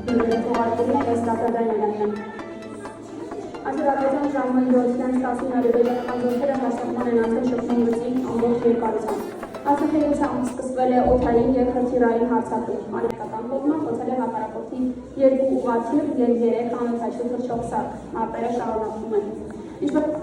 թողարկումն է ստատադային ելանեն։ Աշրապետյան ժամային դորության ստասին արևելյան զորքերը հաստատման են անցել շփման գծի ամբողջ երկարությամբ։ Հարցախելությամբ սկսվել է օդային և հրթիռային հարձակում։ Արևելական կողմը խոցել է հակառակորդի 2 ուղղաթիռ և 3 անօդաչու թռչող սարք։ Մարտերը շարունակվում են։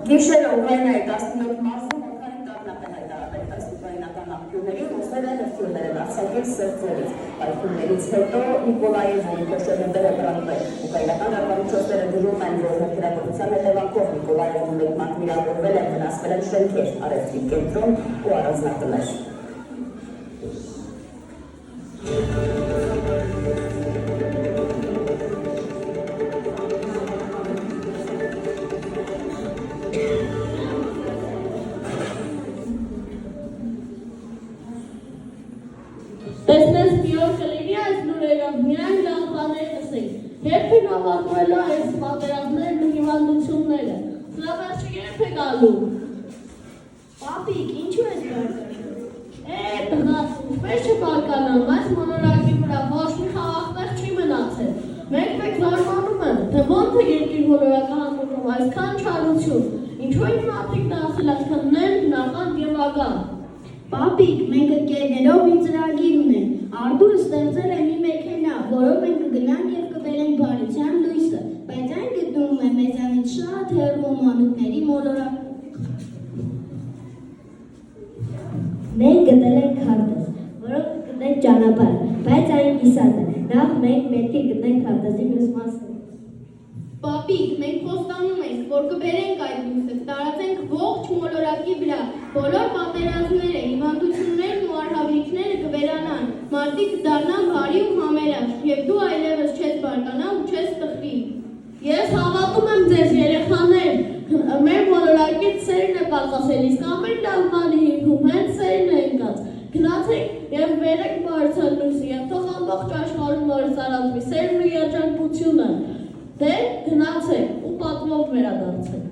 Գիշերը Ուկրաինայի 17 մարզում օդային տագնապ է հայտարարվել ըստ ուկրաինական աղբյուրների, ռուսները հրթիռներ են արձակել Սերտերից։ Պայթյուններից հետո Նիկոլաևոյի փոշերը վերականգնել։ Ուկրաինական արտադրությունները գրում են, որ հրթիռակոծության հետևանքով Նիկոլաևոյում մեկ մարդ վիրավորվել է, վնասվել են շենքեր, առևտրի կենտրոն ու առանձնատներ։ Տեսնես մի օր կլինի այս լուրերով, միայն լավ բաներ լսենք, երբ են ավարտվելու այս պատերազմներն ու հիվանդությունները, սրա վերջը երբ է գալու։ Պապիկ, ինչու ես բարկանում։ Տղա, ինչպես չբարկանամ, այս մոլորակի վրա ոչ մի խաղաղներ չի մնացել։ Մեկ զարմանում եմ, թե ոնց է երկիր մոլորակը հանդուրում այսքան չարություն, ինչու են մարդիկն ասել այսքան նենգնական և ագան։ Պապիկ, մենք ընկերներով մի ծրագիր ունենք։ Արտուրը ստեղծել է մի մեքենա, որով մենք կգնանք և կբերենք բարության լույսը, բայց այն գտնվում է մեզանից շատ հեռու մանուկների մոլորակում։ Մենք գտել ենք քարտեզ, որով կգտնենք ճանապարհ, բայց այն կիսատ է։ Նախ մենք պետք է գտնենք քարտեզի մյուս մասը։ Պապիկ, մենք խոստանում ենք, որ կբերենք այդ լույսը, կտարածենք ողջ մոլորակի վրա, բոլոր պատերազմները, հիվանդություններն ու արհավիրքները կվերանան, մարդիկ կդառնան բարի ու համերաշխ, և դու այլևս չես բարկանա ու չես տխրի։ Ես հավատում եմ ձեզ երեխաներ, մեր մոլորակից սերն է պակասել, իսկ ամեն լավ բանի հիմքում հենց սերն է ընկած։ Գնացեք և բերեք բարության լույսը, և թող ամբողջ աշխարհում նորից տարածվի սերն ու երջանկությունը։ Դե գնացեք ու պատվով վերադարձեք։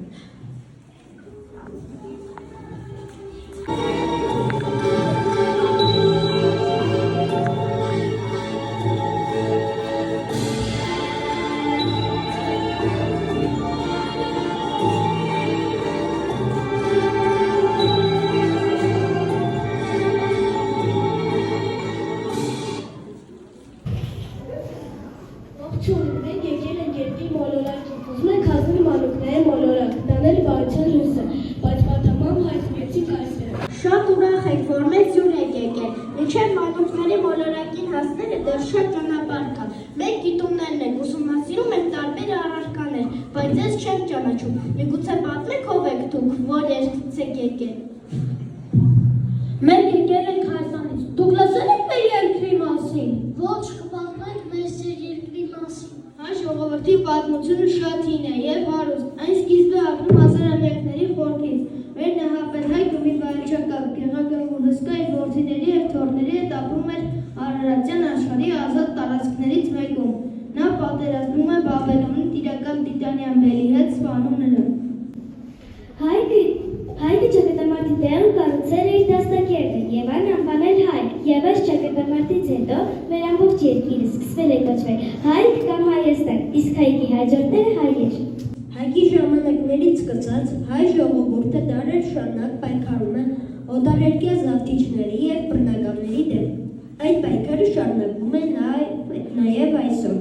Մենք եկել ենք երկրի մոլորակից, ուզում ենք հասնել մանուկների մոլորակ, տանել բարության լույսը, բայց պատահական հայտնվեցինք այստեղ։ Շատ ուրախ եք, որ մեզ հյուր եք եկել։ Մինչև մանուկների մոլորակին հասնելը դեռ շատ ճանապարհ կա։ Մենք գիտումներն ենք, ուսումնասիրում ենք տարբեր առարկաներ, բայց ձեզ չենք ճանաչում։ Միգուցե պատմեք ով եք դուք, որ երկից եք եկել։ Մենք եկել ենք Հայաստանից։ Դուք լսել եք մեր երկրի մասին։ Ոչ, կպատմենք մեր ձեր երկրի մասին։ Հայ ժողովրդի պատմությունը շատ հին է և հարուստ։ Այն սկիզբ է առնում 1000-ամյակների խորքից։ Մեր նահապետհայ գումի վայրչակապ, գեղագեղ ու հսկա իր որդիների և թոռների հետ ապրում էր Արարատյան աշխարհի ազատ տարածքներից մեկում։ Նա պատերազմում է Բաբելոնի տիրակալ Տիտանիամբելի հետ, սպանում նրան։ Հայկը ճակատամարտի տեղը կառուցել էր դաստակերտը և այն անվանել Հայք, և այս ճակատամարտից հետո մեր ամբողջ երկիրը սկսվել է կոչվել Հայք կամ Հայաստան, իսկ Հայկի հաջորդները հայեր։ Հայկի ժամանակներից սկսած հայ ժողովուրդը դարեր շարունակ պայքարում է օտարերկրյա զավթիչների և բռնականների դեմ։ Այդ պայքարը շարունակվում է նաև այսօր։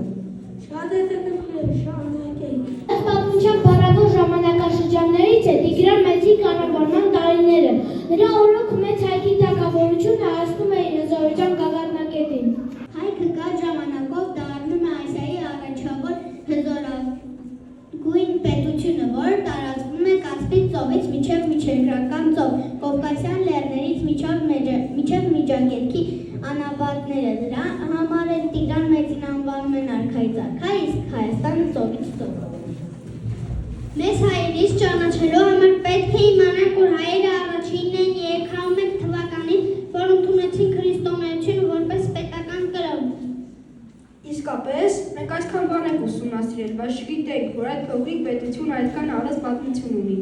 Շատ հետաքրքիր, շարունակենք։ Պատմության փառավոր ժամանակաշրջաններից է Տիգրան Մեծի կառավարման տարիները։ Նրա օրոք մեծ հայկի թագավորությունը հասնում է իր հզորության գագաթնակետին։ Հայքը կարճ ժամանակով դառնում է Ասիայի առաջավոր հզորագույն պետությունը, որը տարածվում է Կասպից ծովից մինչև Միջերկրական ծով, Կովկասյան լեռներից մինչև Միջագետքի անապատները։ Դրա համար էլ Տիգրան Մեծին անվանում են արքայից արքա, իսկ Հայաստանը ծովից ծով։ Մեզ հայերից ճանաչելու համար պետք է իմանանք, որ հայերը առաջինն են 301 թվականին, որ ընդունեցին քրիստոնեությունը որպես պետական կրոն։ Իսկապես, մենք այսքան բան ենք ուսումնասիրել, բայց չգիտենք, որ այդ փոքրիկ պետությունը այդքան առանց պատմություն ունի։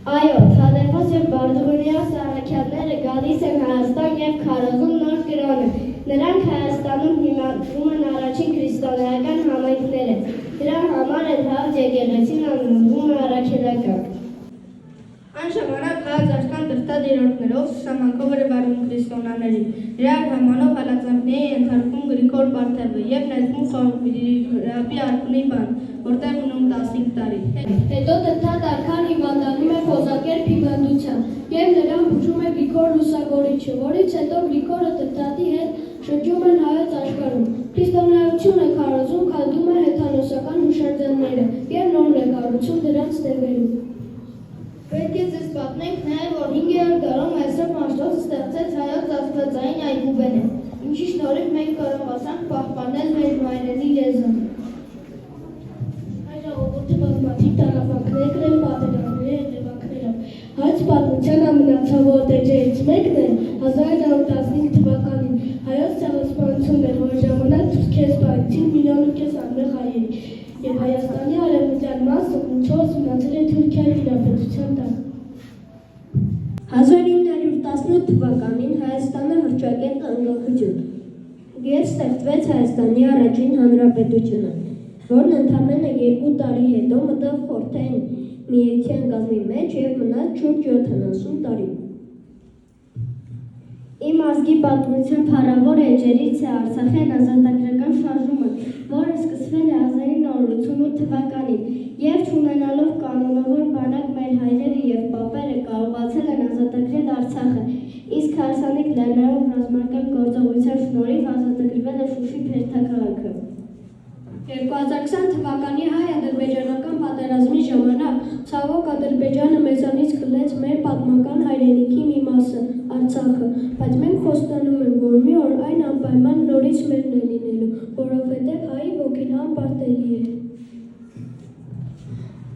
Այո, Թադևոս և Բարդուղիմեոս առաքյալները գալիս են Հայաստան և քարոզում նոր կրոնը։ Նրանք Հայաստանում հիմնադրում են առաջին քրիստոնյա քրիստոնեական համայնքները։ Դրա համար էլ Հաղ եկեղեցին անվանվում է առաքելական։ Այն ժամանակ հազարքան դրտադիրորդներով սահմանքով էր վարում քրիստոնյաների։ Իրար համանով հալածանքների ենթարկվում Գրիգոր Բարթևը և ներվում Խորաբի Արքունի բան, որտեղ ունում 15 տարի։ Հետո դրթադ արքան հիվանդանում է Խոզակերպ հիվանդությամբ և նրան բուժում է Գրիգոր Լուսավորիչը, որից հետո Գրիգորը դրթադի հետ շրջում են հայոց աշխարհում։ Քրիստոնեություն է քարոզում, քանդում է հեթանոսական հուշարձանները և նոր է կառուցում դրանց տերերում։ Պետք է ձեզ պատմենք նաև, որ 5-րդ դարում Այսրոպ Մաշտոցը ստեղծեց հայոց աստվածային այգուբենը, ինչի շնորհիվ մենք կարողացանք պահպանել մեր հայրենի լեզուն։ Հայ ժողովուրդը բազմաթիվ տառապանքներ կրել պատերազմների հետևանքներով։ Հայոց պատմության ամենացավոտ էջերից մեկն է 1915 թվականին հայոց ցեղասպանությունն էր, որ ժամանակ քեզ սպանեցին 1,5 միլիոն անմեղ հայերի, և Հայաստանի արևմտյան մասը մնացել է Թուրքիայի տիրապետության տակ։ 1918 թվականին Հայաստանը հռչակեց անկախություն և ստեղծվեց Հայաստանի առաջին հանրապետությունը, որն ընդամենը 2 տարի հետո մտավ Խորհրդային Միության կազմի մեջ և մնաց շուրջ 70 տարի։ Իմ ազգի պատմության փառավոր էջերից է Արցախյան ազատագրական շարժումը, որը սկսվել է 1988 թվականին և չունենալով կանոնավոր բանակ մեր հայրերը և պապերը կարողացել են ազատագրել Արցախը, իսկ հարսանիք լեռներով ռազմական գործողության շնորհիվ ազատագրվել է Շուշի փերթաքաղաքը։ 2020 թվականի հայ-ադրբեջանական պատերազմի ժամանակ ցավոք Ադրբեջանը մեզանից խլեց մեր պատմական հայրենիքի մի մասը՝ Արցախը, բայց մենք խոստանում ենք, որ մի օր այն անպայման նորից մերն է լինելու, որովհետև հայի ոգին անպարտելի է։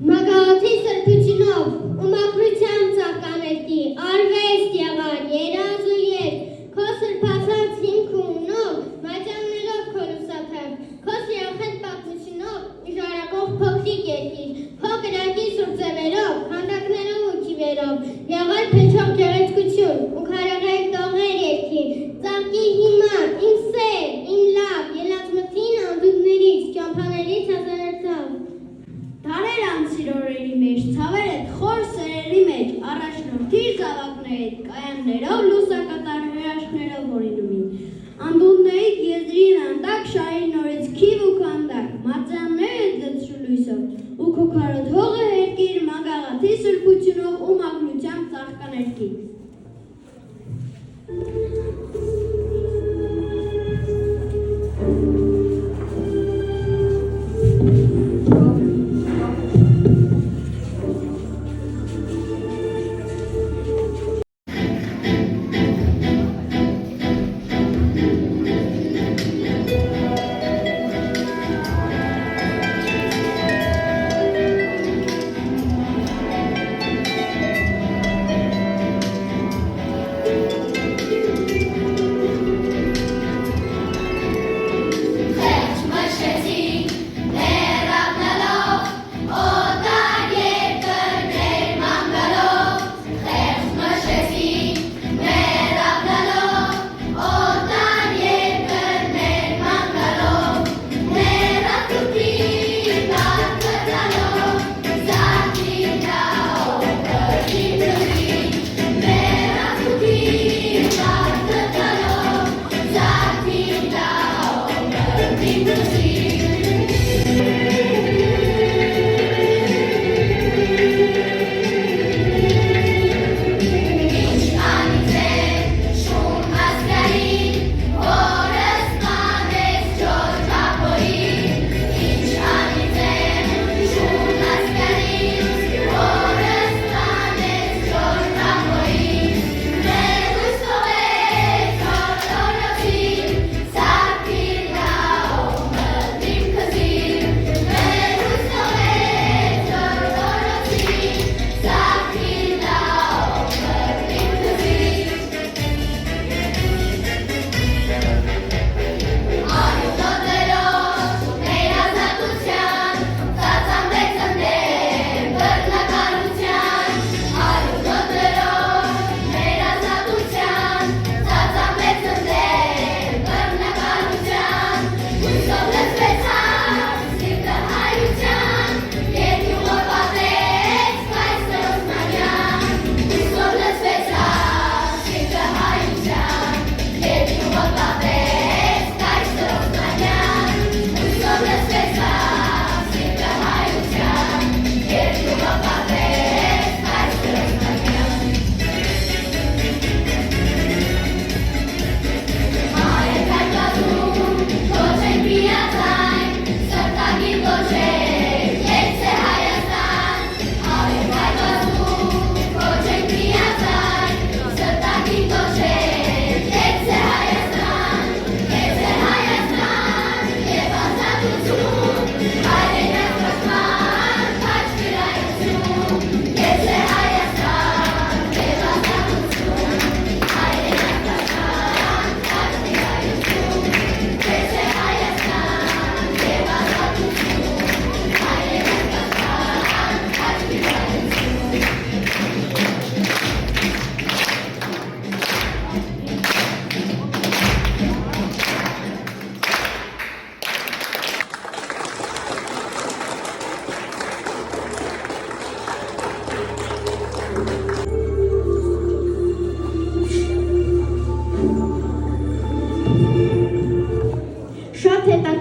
Մագաղաթի սրբությունով ու մաքրությամբ ծաղկանեցի, արվեստ եղան, երազ ու ետ, քո սրբացած հիմք ու ունով, մատյաններով քո լուսաթև, քո սիրախետ պատմությունով իժարակող փոքրիկ երկիր, քո կրակի սուրձևերով, քանդակներով ու քիվերով, եղար փեչող գեղեցկություն ու քարեղեն տողեր երկիր, ծաղկի հիմա, իմ սեր, իմ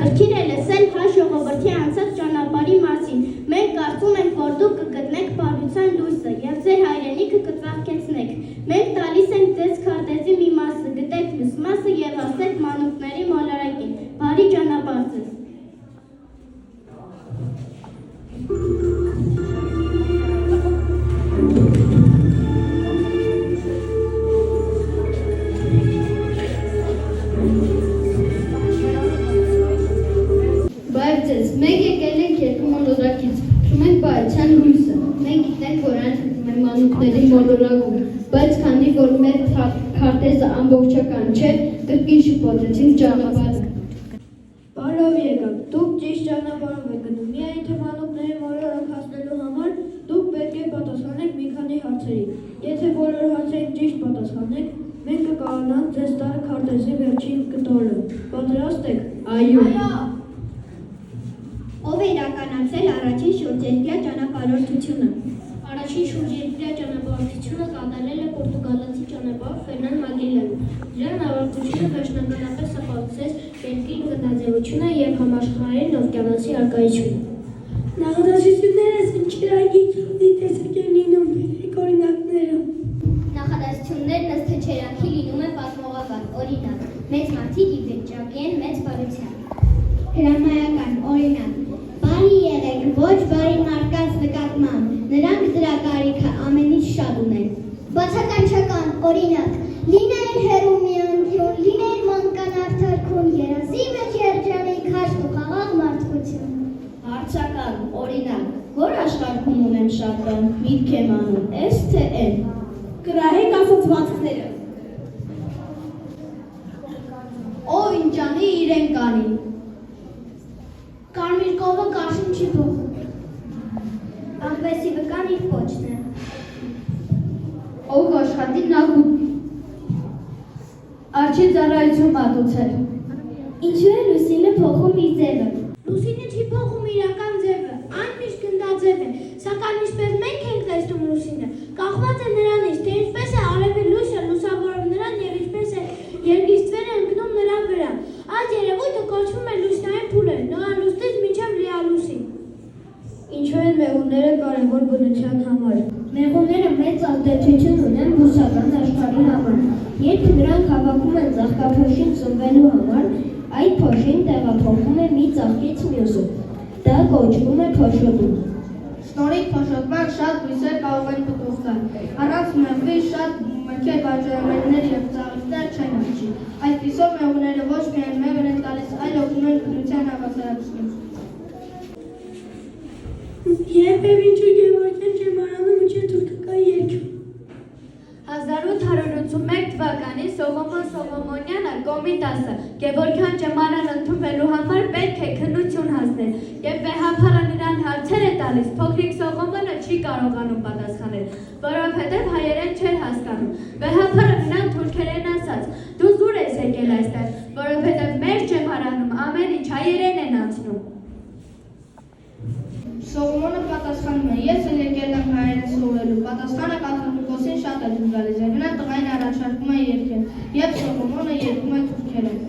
հետաքրքիր է լսել հայ ժողովրդի անցած ճանապարհի մասին։ Մենք կարծում ենք, որ դուք կգտնեք բարության լույսը եւ ձեր հայրենիքը կծաղկեցնեք։ Մենք տալիս ենք ձեզ քարտեզի մի մասը, գտեք մյուս մասը եւ հասեք մանուկների մոլորակին։ Բարի ճանապարհ ձեզ։ Բայց ես, մենք եկել ենք երկու մոլորակից, փնտրում ենք բարության լույսը, մենք գիտենք, որ այն գտնում է մանուկների մոլորակում, բայց քանի որ մեր քարտեզը ամբողջական չէ, կրկին շփոթեցինք ճանապարհը։ Բարով եկաք, դուք ճիշտ ճանապարհով եք գնում, միայն թե մանուկների մոլորակ հասնելու համար դուք պետք է պատասխանեք մի քանի հարցերի։ Եթե բոլոր հարցերին ճիշտ պատասխանեք, մենք կկարողանանք ձեզ տալ քարտեզի վերջին կտորը։ Պատրաստ եք։ Այո։ Ով է իրականացել առաջին շուրջերկրյա ճանապարհորդությունը։ Առաջին շուրջերկրյա ճանապարհորդությունը կատարել է պորտուգալացի ճանապարհ Ֆերնան Մագելլանը։ Դրան ավարտությունը վերջնականապես սպասեց երկրի գտնաձևությունը եւ համաշխարհային օվկիանոսի առկայությունը։ Նախադասությունները սնչերագի տեսակ են լինում, օրինակները։ Նախադասություններն ըստ հնչերակի լինում են պատմողական, օրինակ, մեծ մարդիկ իվերջակի են մեծ բարության։ Հրամայական, օրինակ, բարի եղեք, ոչ բարի մարդկանց նկատմամբ, նրանք դրա կարիքը ամենից շատ ունեն։ Բացականչական, օրինակ, լիներ հեռու մի անկյուն, լիներ մանկան արդարքուն, երազի մեջ երջանիկ հաշտ ու խաղաղ մարդկություն։ Հարցական, օրինակ, որ աշխարհում ունեմ շատ բան, միտք եմ անում, էս թե են։ Գրահեք ասացվածքները։ Ով ինչ անի, իրեն կանի։ Կարմիր կովը կարշին չի փոխում։ Աղվեսի վկան իր պոչն է։ Ով աշխատի նա գուպի։ Արջի ծառայություն մատուցել։ Ինչու է լուսինը փոխում իր ձևը։ Լուսինը չի փոխում իրական ձևը, այն միշտ գնդաձև է, սակայն ինչպես մենք ենք տեսնում լուսինը, կախված է նրանից, թե ինչպես է արևի լույսը լուսավորում նրան եւ ինչպես է երկիստվերը ընկնում նրա վրա։ Այս երևույթը կոչվում է լուսնային փուլեր, նորալուսնից մինչև լիալուսին։ Ինչու են մեղուները կարևոր բնության համար։ Մեղուները մեծ ազդեցություն ունեն բուսական աշխարհի համար։ Երբ նրանք հավաքում են ծաղկափոշին ծնվելու համար, այդ փոշին տեղափոխվում է մի ծաղկից մյուսը։ Դա կոչվում է փոշոտում։ Շնորհիվ փոշոտման շատ բույսեր կարող են պտուղ տալ։ Առանց մեղվի շատ մրգեր բաժանումներ եւ ծաղիկներ չեն աճի։ Այդպիսով մեղուները ոչ միայն մեղր են տալիս, այլ օգնում են բնության հավասարացնում։ Երբև ինչու Գևորգյան Ջեմարյանը միջև թուրքական երգ։ 1881 թվականին Սողոմոն Սողոմոնյանը Կոմիտասը Գևորգյան Ջեմարյան ընդունվելու համար պետք է քննություն հասնել եւ վեհափառը նրան հարցեր է տալիս, փոքրիկ Սողոմոնը չի կարողանում պատասխանել, որովհետեւ հայերեն չէր հասկանում։ Վեհափառը նրան թուրքերեն ասաց. «Դու զուր ես եկել այստեղ, որովհետեւ մեր Ջեմարանում ամեն ինչ հայերեն են անցնում»։ Սողոմոնը պատասխանում է. «Ես էլ եկել եմ հայերեն սովորելու»։ Պատասխանը կաթողիկոսին շատ է դժվարից եւ նա տղային առաջարկում է երգել, եւ Սողոմոնը երգում է թուրքերեն։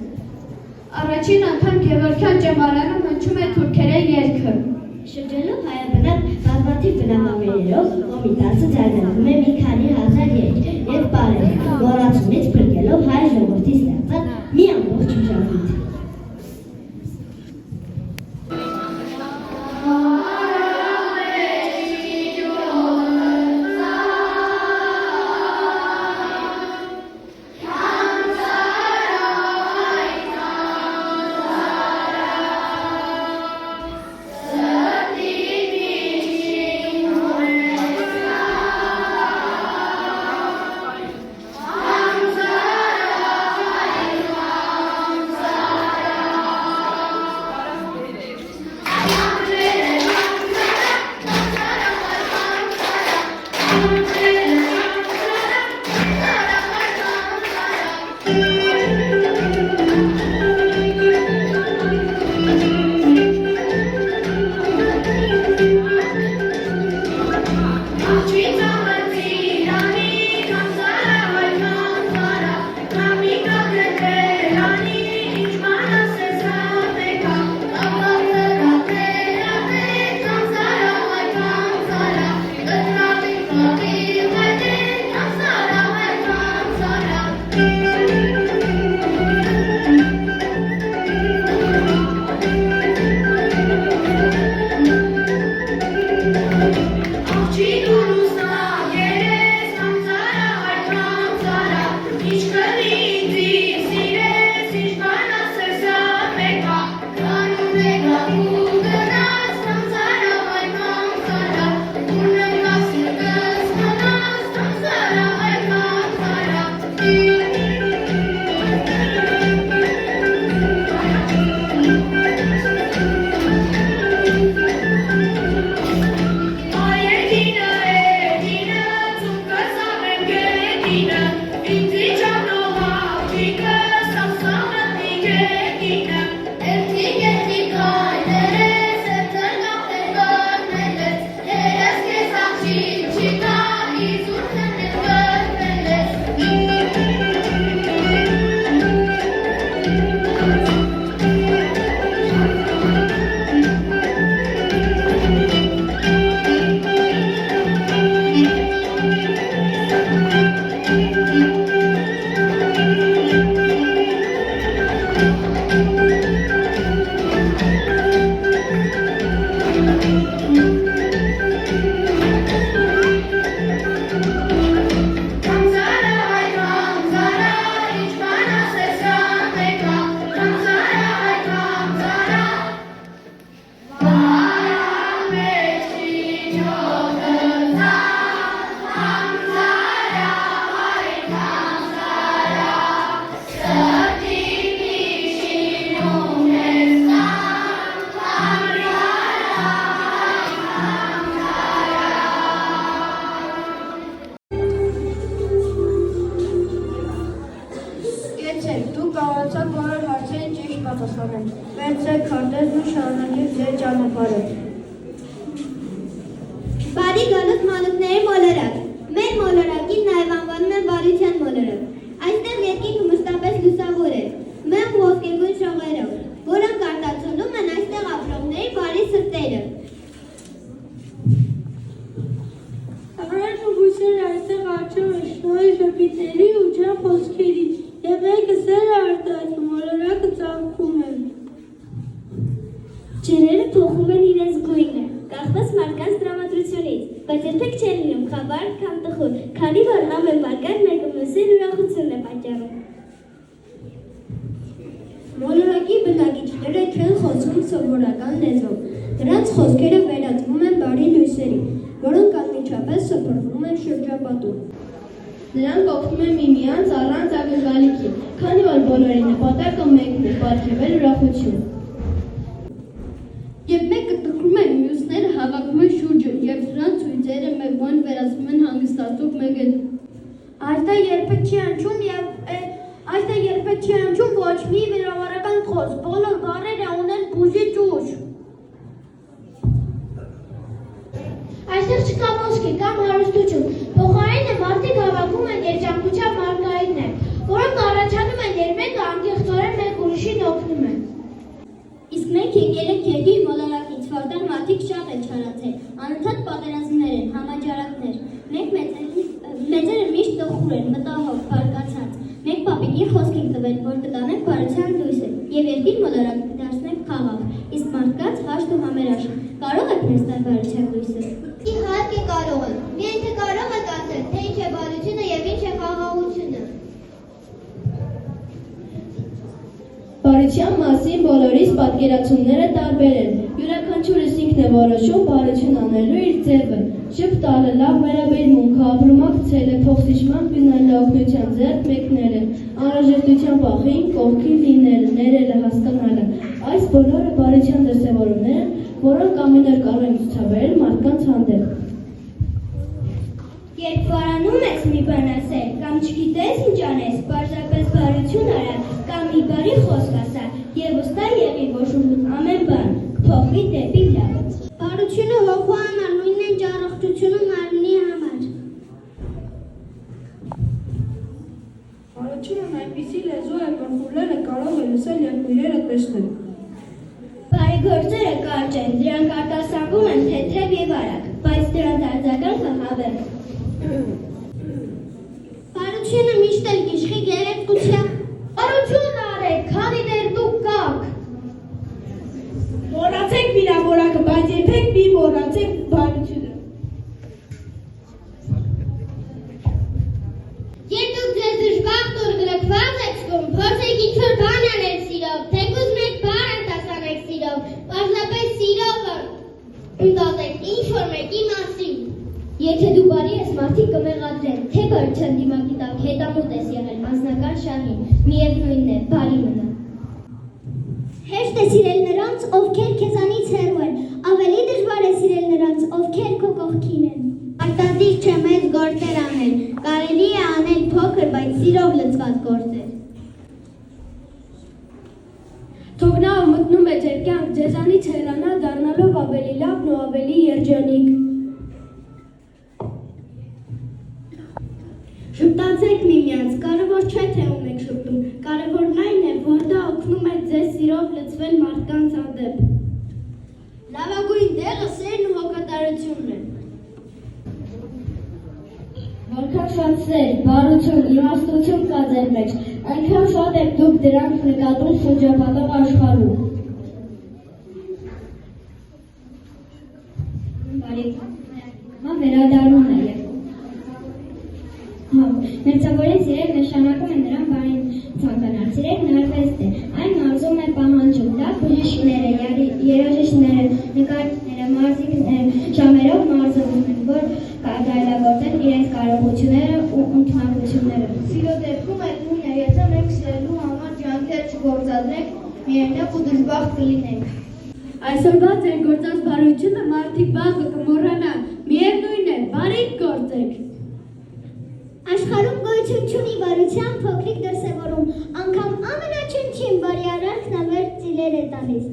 Առաջին անգամ Գևորգյան Ջեմարյանը հնչում է թուրքերեն երգը։ Շրջելով հայաբնակ բազմաթիվ բնավորներով Կոմիտասը ձայնագրում է մի քանի հազար երգ եւ պարեր, մոռացումից փրկելով հայ ժողովրդի ստեղծած մի ամբողջ մշակույթ։ Hamza Վերցրեք քարտեզն ու շարունակեք ձեր ճանապարհը։ Բարի գալուց մանուկների մոլորակ։ Մեր մոլորակին նաև անվանում են բարության մոլորակ։ Այստեղ երկինքը մշտապես լուսավոր է, մեծ ոսկեգույն շողերով, որոնք արտացոլում են այստեղ ապրողների բարի սրտերը։ Ամեն բույսերը այստեղ աճում են շնորհի ժպիտների ու ջան խոսքերի, եւ մեկը սերը արտահայտում, մոլորակը ծաղկում է։ Ջրերը փոխում են իրենց գույնը, կախված մարդկանց տրամադրությունից, բայց երբեք չեն լինում խավար կամ տխուր, քանի որ ամեն մարգար մեկը մյուսին ուրախություն է պատճառում։ Մոլորակի բնակիչները չեն խոսում սովորական լեզվով, նրանց խոսքերը վերածվում են բարի լույսերի, որոնք անմիջապես սփռվում են շրջապատում։ Նրանք օգնում են միմյանց առանց ակնկալիքի, քանի որ բոլորի նպատակը մեկն է՝ պարգևել ուրախություն։ Երբ մեկը տխրում է, մյուսները հավաքվում են շուրջը և նրանց ցույցերը մեկ բան վերածվում են հանգստացող մեկեն։ Այստեղ երբեք չի հնչում ոչ մի վիրավորական խոսք, բոլոր բառերը ունեն բուժիչ ուժ։ Այստեղ չկա ոսկի կամ հարստություն, փոխարենը մարդիկ հավաքում են երջանկության մարգարիտներ, որոնք առաջանում են, երբ մեկը անկեղծորեն մեկ ուրիշին օգնում է։ Իսկ մենք եկել ենք երկիր մոլորակից, որտեղ մարդիկ շատ են չարացել, անընդհատ պատերազմներ են, համաճարակներ։ Մենք մեծերը միշտ տխուր են, մտահոգ, բարկացած։ Մենք պապիկին խոսք ենք տվել, որ կտանենք բարության լույսը և երկիր մոլորակը կդարձնենք խաղաղ, իսկ մարդկանց հաշտ ու համերաշխ։ Կարող եք մեզ տալ բարության լույսը։ Իհարկե կարող են, միայն թե կարող եք ասել, թե ինչ է բարությունը և ինչ է խաղաղությունը։ Բարության մասին բոլորիս պատկերացումները տարբեր են։ Յուրաքանչյուրս ինքն է որոշում բարություն անելու իր ձևը։ Շփտալը, լավ վերաբերմունքը, ապրումակցելը, փոխզիջման գնալը, օգնության ձեռք մեկնելը, անհրաժեշտության պահին կողքին լինելը, ներելը, հասկանալը։ Այս բոլորը բարության դրսևորումներ են, որոնք ամեն օր կարող են ցուցաբերել մարդկանց հանդեպ։ Երբ վարանում ես մի բան ասել, կամ չգիտես ինչ անես, պարզապես բարություն արա, կամ մի բարի խոսք ասա, և վստահ եղի, որ շուրջդ ամեն բան կփոխվի դեպի լավ։ Բարությունը հոգու համար, նույնն է ճառախտությունը մարմնի համար։ Բարությունն այնպիսի լեզու է, որ խուլերը կարող է լսել և քույրերը տեսնել։ Բարի գործերը կարճ են, դրանք արտասանվում են թեթև և արագ, բայց դրանց արձագանքը հավերք։ Բարությունը միշտ էլ գիշխի գերեզգության։ Բարություն արեք, քանի դեռ դուք կաք։ Մոռացեք վիրավորակը, բայց երբեք մի մոռացեք բարությունը։ Երբ դուք ձեզ դժբախտ ու գրկված եք զգում, փորձեք ինչ-որ բան անել սիրով, թեկուզ մեկ բառ արտասանեք սիրով, պարզապես սիրով ընդդատեք ինչ-որ մեկի մասին։ Եթե դու բարի ես, մարդիկ կմեղադրեն, թե բարության դիմակի տակ հետամուտ ես եղել անձնական շահին, միևնույնն է, բարի մնա։ Հեշտ է սիրել նրանց, ովքեր քեզանից հեռու են, ավելի դժվար է սիրել նրանց, ովքեր քո կողքին են։ Արտադիր չէ մեծ գործեր անել, կարելի է անել փոքր, բայց սիրով լցված գործեր։ Թող նա մտնում է ձեր կյանք, ձեզանից հեռանա, դառնալով ավելի լավն ու ավելի երջանիկ։ Շփտացեք միմյանց, կարևոր չէ թե ում եք շփտում, կարևորն այն է, որ դա օգնում է ձեզ սիրով լցվել մարդկանց հանդեպ։ Լավագույն դեղը սերն ու հոգատարությունն է։ Որքան շատ սեր, բարություն, իմաստություն կա ձեր մեջ, այնքան շատ եք դուք դրանք նկատում շրջապատող աշխարհում։ Բարի, մա վերադառնում է և Մերձավորին սիրել նշանակում է նրան բարին ցանկանալ, սիրելն արվեստ է, այն մարզում է պահանջում, լավ բժիշկները, երաժիշտները, նկարիչները, մարզիկները ժամերով մարզվում են, որ կատարելագործեն իրենց կարողությունները ու ընդունակությունները։ Սիրո դեպքում այդ նույնն է, եթե մենք սիրելու համար ջանքեր չգործադրենք, միայնակ ու դժբախտ կլինենք։ Այսօրվա ձեր գործած բարությունը մարդիկ վաղը կմոռանան, միևնույն է, բարիք գործեք։ Աշխարհում գոյություն չունի բարության փոքրիկ դրսևորում, անգամ ամենաչնչին բարի արարքն ավերտ սիրել է տալիս։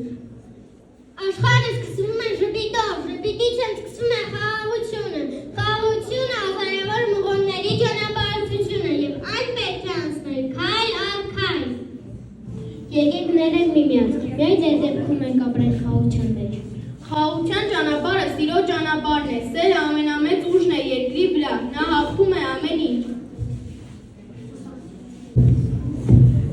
Աշխարհը սկսվում է ժպիտով, ժպիտից են սկսվում է խաղաղությունը, խաղաղությունը ազարևոր մղոնների ճանապարհորդությունը եւ այն պետք է անցնել քայլ առ քայլ։ Եկեք ներենք միմյանց, միայն ձեր դեպքում ենք ապրել խաղաղության մեջ։ Խաղաղության ճանապարհը սիրո ճանապարհն է, սերը ամենամեծ ուժն է երկրի վրա, նա հաղթում է ամեն ինչ։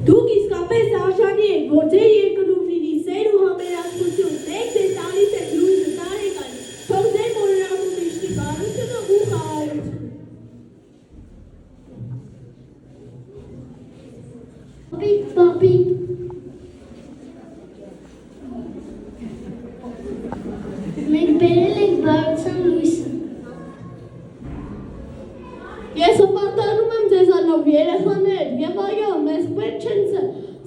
Դուք իսկապես արժանի եք, որ ձեր երկրում լինի սեր ու համերաշխություն, մենք ձեզ տալիս եք լույսը, տարեկան, թող ձեր մոլորակում իշխի բարությունը ու խաղաղությունը։ Պապիկ, մենք բերել ենք բարության լույսը։ Ես հպարտանում եմ ձեզանով երեխաներ, եւ այո, մեզ պետք չեն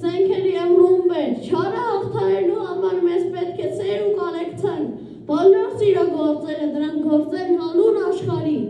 զենքեր եւ ռումբեր, չարը հաղթահարելու համար մեզ պետք է սեր ու կարեկցան, բոլոր սիրո գործերը դրանք գործեն հանուն աշխարհի։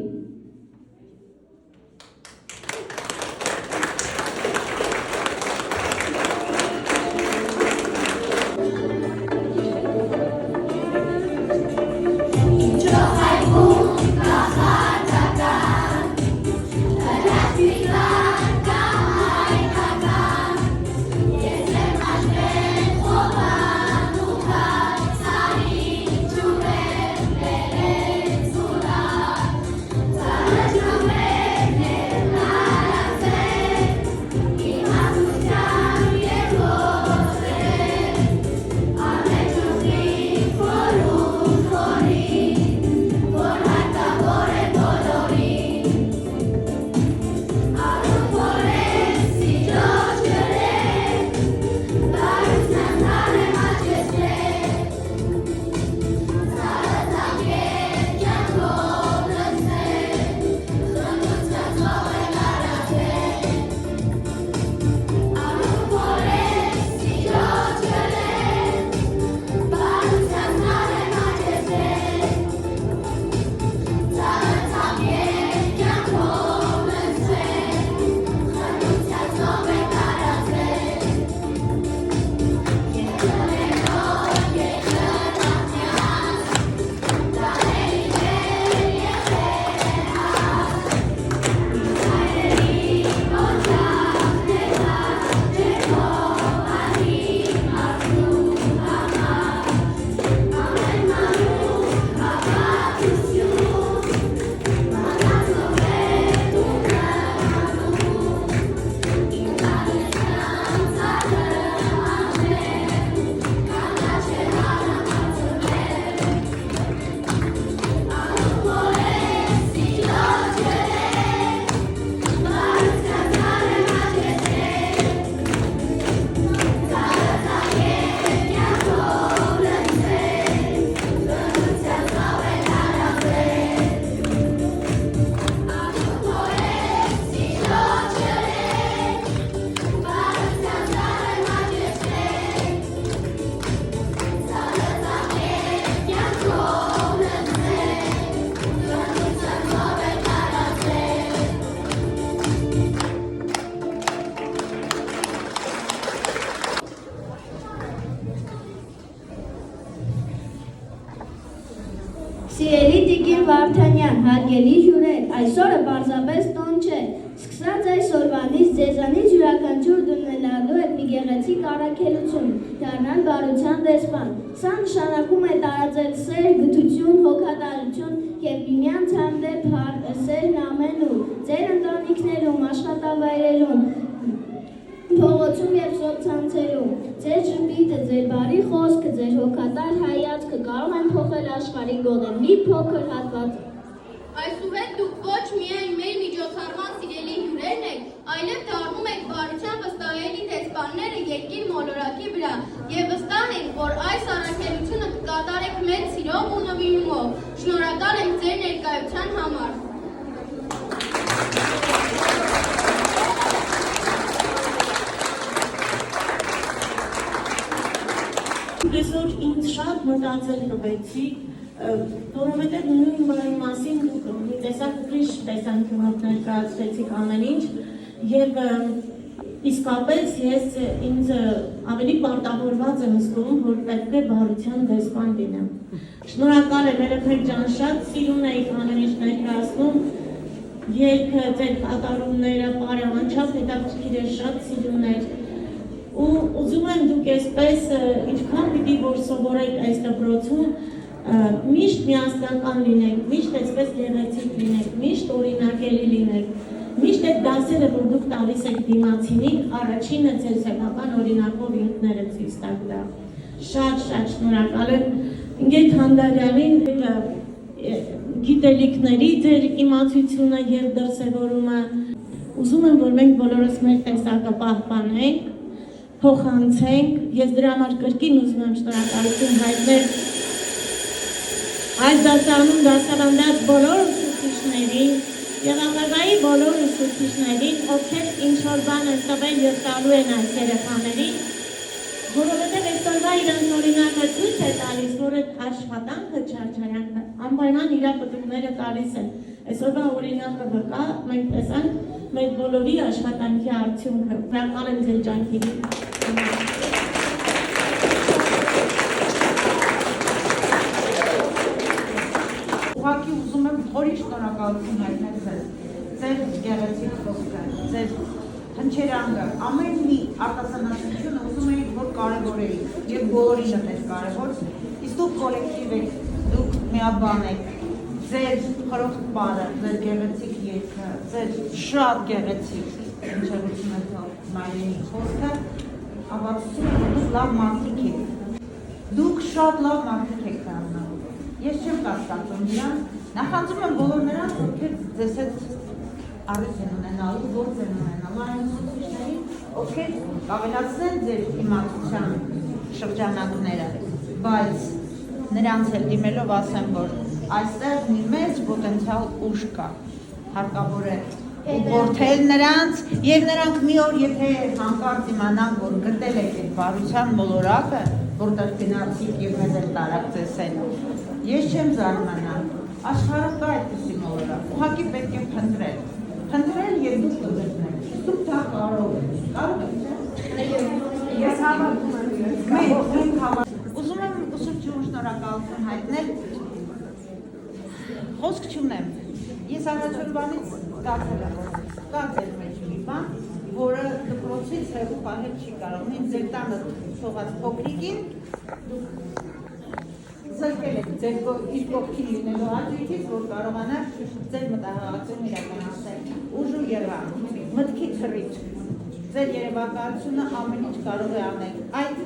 Սիրելի Տիկին Վարդանյան, հարգելի հյուրեր, այսօրը պարզապես տոն չէ։ Սկսած այսօրվանից ձեզանից յուրաքանչյուր դնելու է մի գեղեցիկ առաքելություն, դառնալ բարության դեսպան։ Սա նշանակում է տարածել սեր, գթություն, հոգատարություն եւ միմյանց հանդեպ սերն ամենուր, ձեր ընտանիքներում, աշխատավայրերում, փողոցում եւ սոցցանցերում։ Ձեր ժպիտը, ձեր բարի խոսքը, ձեր հոգատար հայացքը կարող են փոխել աշխարհի գոնե մի փոքր հատված։ Այսուհետ դուք ոչ միայն մեր միջոցառման սիրելի հյուրերն եք, այլև դառնում եք բարության վստահելի դեսպանները երկիր մոլորակի վրա եւ վստահ ենք, որ այս առաքելությունը կկատարեք մեծ սիրով ու նվիրումով։ Շնորհակալ ենք ձեր ներկայության համար։ Այսօր ինձ շատ մտածել տվեցի, որովհետև նույն բանի մասին դուք մի տեսակ ուրիշ տեսանկյունով ներկայացրեցիք ամեն ինչ, եւ իսկապես ես ինձ ավելի պարտավորված եմ զգում, որ պետք է բարության դեսպան լինեմ։ Շնորհակալ եմ Երեփեք ջան, շատ սիրուն եք ամենից ներկայացնում, երգը, ձեր կատարումները, բարը անչափ հետաքրքիր է, շատ սիրուն էր։ Ու ուզում եմ դուք այսպես ինչքան պիտի որ սովորեք այս դպրոցում, միշտ միասնական լինեք, միշտ այսպես գեղեցիկ լինեք, միշտ օրինակելի լինեք, միշտ այդ դասերը, որ դուք տալիս եք դիմացինին, առաջինը ձեր սեփական օրինակով ինքները ցույց տաք դա։ Շատ շնորհակալ եմ Ինգետ Հանդարյանին գիտելիքների ձեր իմացությունը եւ դրսևորումը։ Ուզում եմ, որ մենք բոլորս մեր տեսակը պահպանենք, փոխանցենք, ես դրա համար կրկին ուզում եմ շնորհակալություն հայտնել այս դասարանում դասավանդած բոլոր ուսուցիչներին, Եղանակայի բոլոր ուսուցիչներին, ովքեր ինչ-որ բան են տվել և տալու են այս երեխաներին, որովհետև այսօրվա իրանց օրինակը ցույց է տալիս, որ այդ աշխատանքը չարչարանքը անպայման իր պտուղները տալիս են։ Այսօրվա օրինակը վկա, մենք տեսանք մեր բոլորի աշխատանքի արդյունքը։ Շնորհակալ եմ ձեր ջանքերին։ Ուղղակի ուզում եմ խորի շնորհակալություն հայտնել ձեր գեղեցիկ խոսքը, ձեր հնչերանգը, ամեն մի արտասանացությունը ուզում էիք, որ կարևոր էիք, եւ բոլորին էր կարևոր, իսկ դուք կոլեկտիվ եք, դուք միաբան եք, ձեր խրոխտ բարը, ձեր գեղեցիկ երգը, ձեր շատ գեղեցիկ հնչեղությունը թող մայրենի խոսքը, ապացուցում է, որ դուք լավ մարդիկ եք, դուք շատ լավ մարդիկ եք դառնալ։ Ես չեմ կասկածում իրան, նախանձում եմ բոլոր նրանց, ովքեր ձեզ հետ առիթ են ունենալու, գործ են ունենալու, այն ուսուցիչներին, ովքեր ավելացնեն ձեր իմացության շրջանակները, բայց նրանց հետ դիմելով ասեմ, որ այստեղ մի մեծ պոտենցիալ ուժ կա, հարկավոր է ուղղորդել նրանց, եւ նրանք մի օր եթե հանկարծ իմանան, որ գտել եք այդ բարության մոլորակը, որտեղ գնացիք եւ մեզ էլ տարածեցեն, ես չեմ զարմանա, աշխարհը կա այդպիսի մոլորակ, ուղղակի պետք է փնտրել եւ դուք կգտնեք, դուք դա կարող եք, ես հավատում եմ, մենք հավատում, ուզում եմ ուսուցչուն շնորհակալություն հայտնել, խոսք չունեմ, ես առաջորդանից դարձել եմ, կա ձեր մեջ մի բան, որը դպրոցից հեռու պահել չի կարող, ինձ ձեր տանը թողած փոքրիկին, զրկել եք ձեր իր կողքին լինելու հաճույքից, որ կարողանա ձեր մտահղացում իրականացնել, ուժու եղան, մտքի թռիչ, ձեր երևակայությունը ամեն ինչ կարող է անել, այդ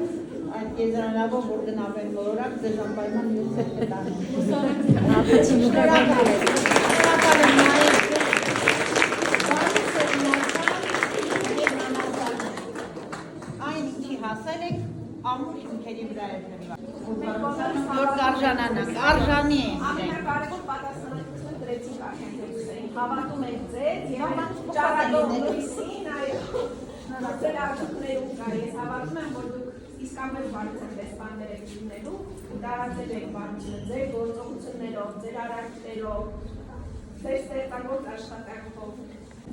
եզրանավոր, որ գնաբեն մոլորակ, ձեզ անպայման մյուս հետ կտանեմ։ Շնորհակալ եմ նաև այն ինչի հասել եք, ամուր հիմքերի վրա է դրված, որ կարժանանանք, արժանի ենք։ Ամենակարևոր պատասխանատվությունը դրեցիք ակենտերուսներին, հավատում եք ձեզ և ճարագող լույսին, ձեր արդյունքներում կա, ես հավատում եմ, որ դուք իսկապես բարության դեսպաններ եք լինելու ու տարածել եք բարությունը ձեր գործողություններով, ձեր արարքներով, ձեր ստեղծագործ աշխատանքով։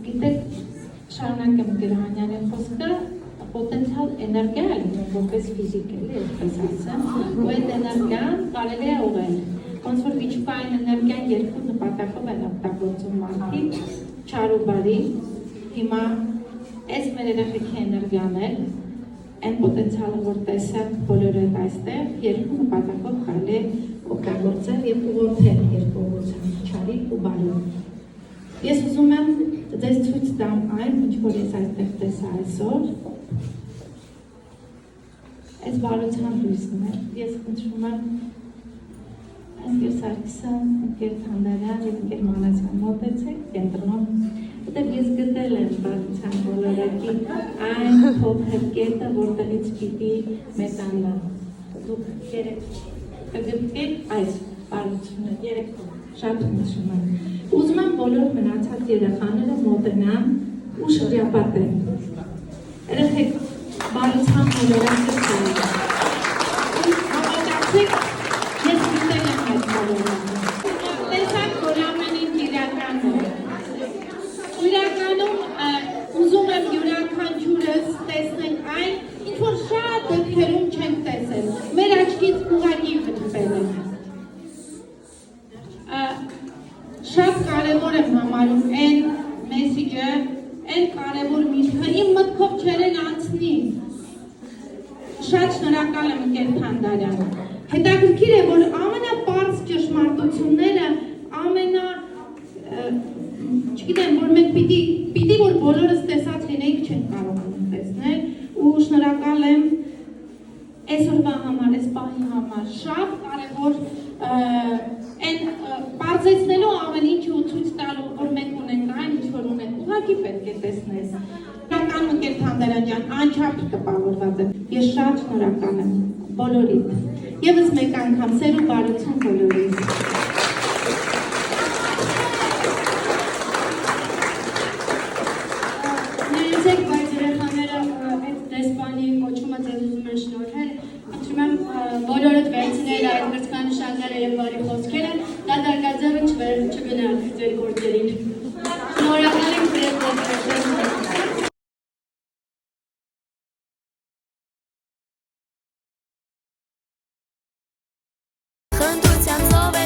Գիտեք, շարունակեմ Գերմանյանի խոսքը, պոտենցիալ էներգիա է լինում որպես ֆիզիկ էլի, այսպես ասեմ, ու այդ էներգիան կարելի է ուղղել։ Ոնց որ միջուկային էներգիան երկու նպատակով են օգտագործում մարդիկ, չար ու բարի, հիմա այս մեր երեխեքի էներգիան է, այն պոտենցիալը, որ տեսանք բոլորը այստեղ, երկու նպատակով կարելի է օգտագործել եւ ուղղորդել երկողության չարի ու բարի։ Ես ուզում եմ ձեզ ցույց տամ այն, ինչ որ ես այստեղ տեսա այսօր։ Այս բարության լույսն է։ Ես խնդրում եմ ընկեր Սարգսյան, ընկեր Թանդարյան եւ ընկեր Մանասյան մոտեցեք կենտրոնում, որտեղ ես գտել եմ բարության մոլորակի այն փոքր կետը, որտեղից պիտի մետանա։ Դուք կգտնեք այս բարությունը, երեք շատ հնչում եմ։ Ուզում եմ բոլոր մնացած երեխաները մոտենան ու շրջապատեն։ Երեխեք բարության մոլորակը կա։ Հավատացեք, ես գտել եմ այդ մոլորակը։ Տեսակ, որ ամեն ինչ իրական է։ Իրականում ուզում եմ յուրաքանչյուրս կողքից ուղղակի խփել եմ։ Շատ կարևոր եմ համարում այն մեսիջը, այն կարևոր միտքը իմ մտքով չեր են անցնի։ Շատ շնորհակալ եմ ընկեր Թանդարյան։ Հետաքրքիր է, որ ամենապարզ ճշմարտությունները չգիտեմ, որ մենք պիտի որ բոլորս տեսած լինեիք չենք կարողանում տեսնել ու շնորհակալ եմ այսօրվա համար, այս պահի համար, շատ կարևոր այն բարձեցնելու ամեն ինչ ու ցույց տալու, որ մենք ունենք այն, ինչ որ ունենք, ուղղակի պետք է տեսնես։ Շնորհակալ եմ ընկեր Թանդարյան ջան, անչափ տպավորված եմ։ Ես շատ շնորհակալ եմ բոլորիդ։ Եվս մեկ անգամ սեր ու բարություն բոլորիս։ Ներեցեք, բայց երեխաները այդ դեսպանի կոչումը ձեզ ուզում են շնորհել, խնդրում եմ բոլորդ վերցնել այդ կրծքանշանները եւ բարի խոսքերը, դատարկաձևը չգնաք ձեր գործերին։ Շնորհակալ եմ ձեզ դեպքերին։ Խնդրության ծով